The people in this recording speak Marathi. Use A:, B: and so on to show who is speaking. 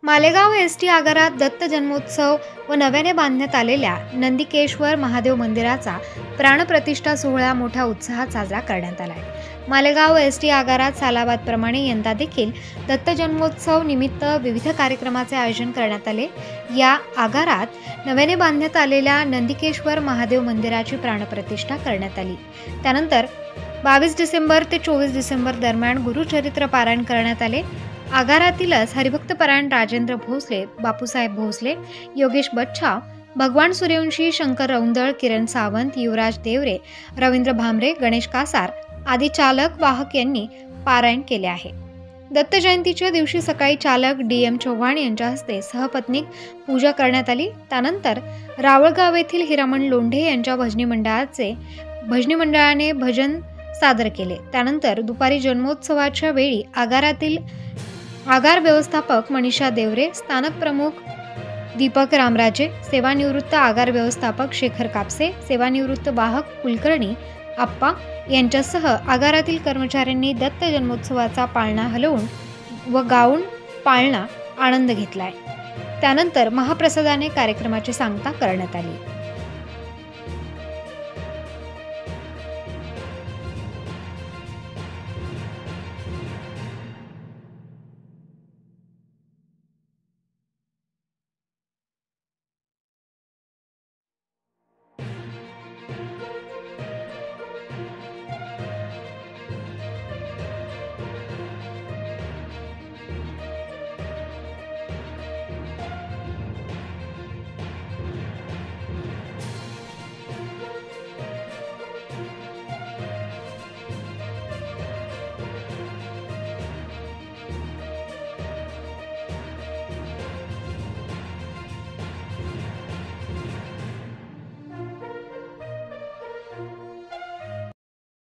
A: मालेगाव एसटी आगारात दत्त जन्मोत्सव व नव्याने बांधण्यात आलेल्या नंदिकेश्वर महादेव मंदिराचा प्राणप्रतिष्ठा सोहळा मोठ्या उत्साहात साजरा करण्यात आला आहे। मालेगाव एसटी आगारात सालाबादप्रमाणे यंदा देखील दत्त जन्मोत्सव निमित्त विविध कार्यक्रमाचे आयोजन करण्यात आले। या आगारात नव्याने बांधण्यात आलेल्या नंदिकेश्वर महादेव मंदिराची प्राणप्रतिष्ठा करण्यात आली। त्यानंतर 22 डिसेंबर ते 24 डिसेंबर दरम्यान गुरुचरित्र पारायण करण्यात आले। आगारातीलच हरिभक्तपरायण राजेंद्र भोसले, बापूसाहेब भोसले, योगेश बच्छाव, भगवान सूर्यवंशी, शंकर रौंदळ, किरण सावंत, युवराज देवरे, रवींद्र भामरे, गणेश कासार आदी चालक वाहक यांनी पारायण केले आहे। दत्त जयंतीच्या दिवशी सकाळी चालक DM चव्हाण यांच्या हस्ते सहपत्नीक पूजा करण्यात आली। त्यानंतर रावळगाव येथील हिरामण लोंढे यांच्या भजनी मंडळाने भजन सादर केले। त्यानंतर दुपारी जन्मोत्सवाच्या वेळी आगार व्यवस्थापक मनीषा देवरे, स्थानक प्रमुख दीपक रामराजे, सेवानिवृत्त आगार व्यवस्थापक शेखर कापसे, सेवानिवृत्त वाहक कुलकर्णी आप्पा यांच्यासह आगारातील कर्मचाऱ्यांनी दत्त जन्मोत्सवाचा पाळणा हलवून व गाऊन पाळणा आनंद घेतलाय। त्यानंतर महाप्रसादाने कार्यक्रमाची सांगता करण्यात आली।